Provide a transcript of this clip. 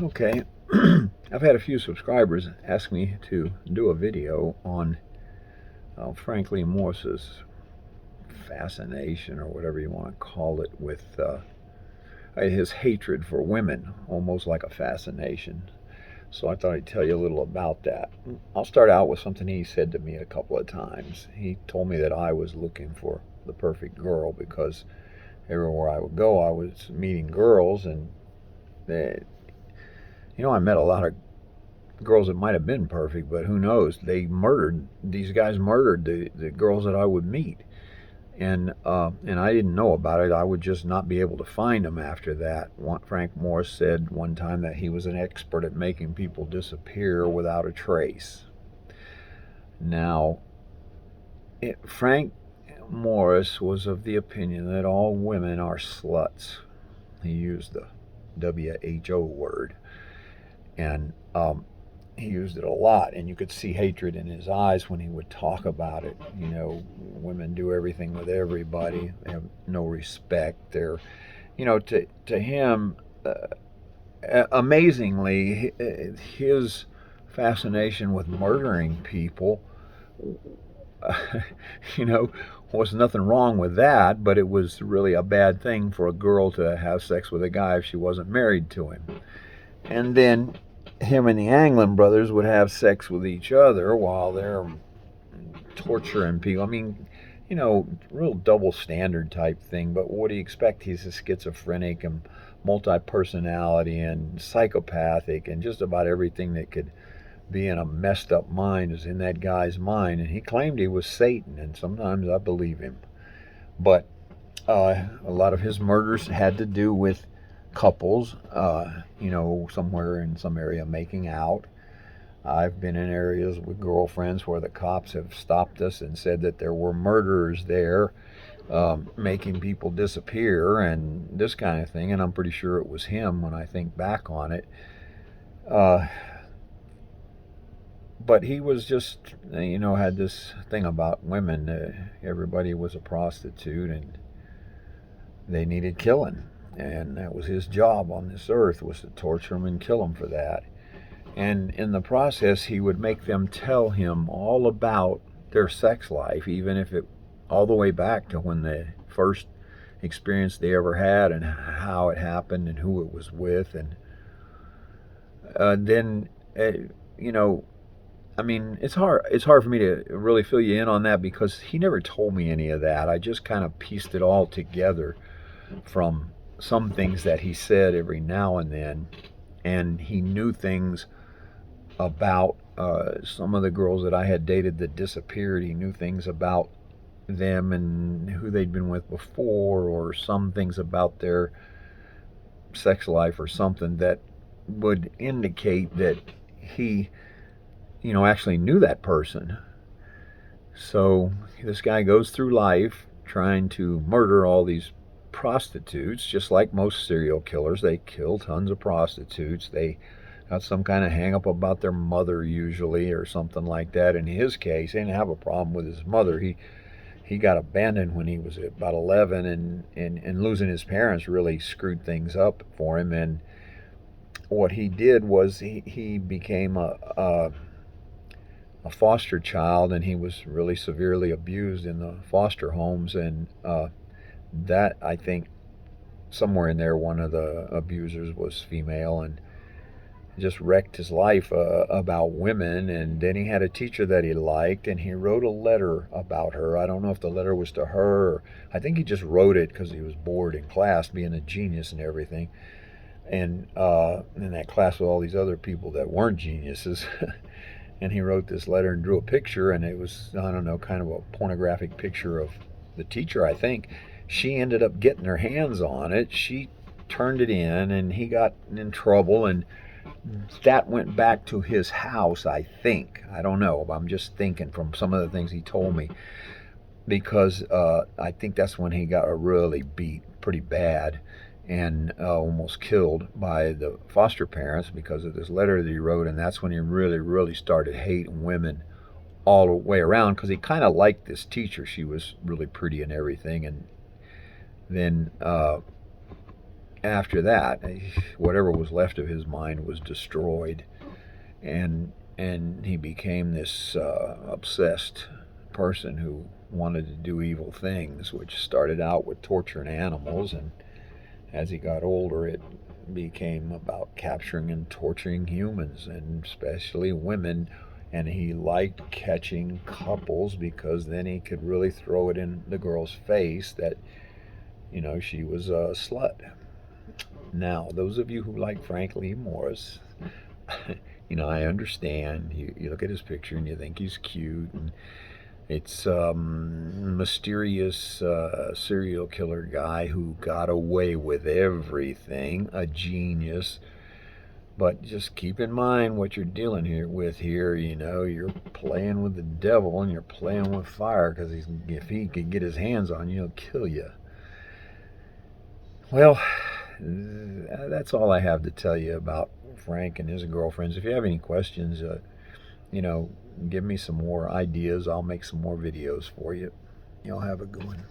Okay, I've had a few subscribers ask me to do a video on Franklin Morse's fascination, or whatever you want to call it, with his hatred for women, almost like a fascination. So I thought I'd tell you a little about that. I'll start out with something he said to me a couple of times. He told me that I was looking for the perfect girl because everywhere I would go, I was meeting girls, and they, I met a lot of girls that might have been perfect, but who knows? These guys murdered the girls that I would meet, and I didn't know about it. I would just not be able to find them after that. Frank Morse said one time that he was an expert at making people disappear without a trace. Now, Frank Morris was of the opinion that all women are sluts. He used the WHO word, and he used it a lot, and you could see hatred in his eyes when he would talk about it. Women do everything with everybody. They have no respect. To him, amazingly, his fascination with murdering people, you know, was nothing wrong with that, but it was really a bad thing for a girl to have sex with a guy if she wasn't married to him. And then him and the Anglin brothers would have sex with each other while they're torturing people. I mean, real double standard type thing. But what do you expect? He's a schizophrenic and multi-personality and psychopathic, and just about everything that could be in a messed up mind is in that guy's mind. And he claimed he was Satan, and sometimes I believe him. But a lot of his murders had to do with couples, somewhere in some area making out. I've been in areas with girlfriends where the cops have stopped us and said that there were murderers there, making people disappear and this kind of thing, and I'm pretty sure it was him when I think back on it. Uh, but he was just, had this thing about women. Everybody was a prostitute, and they needed killing, and that was his job on this earth, was to torture them and kill them for that. And in the process, he would make them tell him all about their sex life, even if it all the way back to when the first experience they ever had and how it happened and who it was with. And then, you know, I mean, it's hard for me to really fill you in on that because he never told me any of that. I just kind of pieced it all together from some things that he said every now and then, and he knew things about some of the girls that I had dated that disappeared. He knew things about them and who they'd been with before, or some things about their sex life or something that would indicate that he, actually knew that person. So this guy goes through life trying to murder all these prostitutes, just like most serial killers. They kill tons of prostitutes. They got some kind of hang up about their mother usually, or something like that. In his case, he didn't have a problem with his mother. He got abandoned when he was about 11, and losing his parents really screwed things up for him. And what he did was he became a foster child, and he was really severely abused in the foster homes. And that, I think, somewhere in there, one of the abusers was female, and just wrecked his life about women. And then he had a teacher that he liked, and he wrote a letter about her. I don't know if the letter was to her, or I think he just wrote it because he was bored in class, being a genius and everything, and in that class with all these other people that weren't geniuses. And he wrote this letter and drew a picture, and it was, I don't know, kind of a pornographic picture of the teacher, I think. She ended up getting her hands on it. She turned it in, and he got in trouble, and that went back to his house, I think. I don't know, but I'm just thinking from some of the things he told me, because I think that's when he got really beat pretty bad, and almost killed by the foster parents because of this letter that he wrote. And that's when he really, really started hating women all the way around, because he kind of liked this teacher. She was really pretty and everything. And then after that, whatever was left of his mind was destroyed, and he became this obsessed person who wanted to do evil things, which started out with torturing animals, and as he got older, it became about capturing and torturing humans, and especially women. And he liked catching couples because then he could really throw it in the girl's face that, she was a slut. Now, those of you who like Frank Lee Morris, I understand. You look at his picture and you think he's cute, and it's mysterious serial killer guy who got away with everything, a genius. But just keep in mind what you're dealing with here. You're playing with the devil and you're playing with fire, because if he can get his hands on you, he'll kill you. Well, that's all I have to tell you about Frank and his girlfriends. If you have any questions, give me some more ideas. I'll make some more videos for you. Y'all have a good one.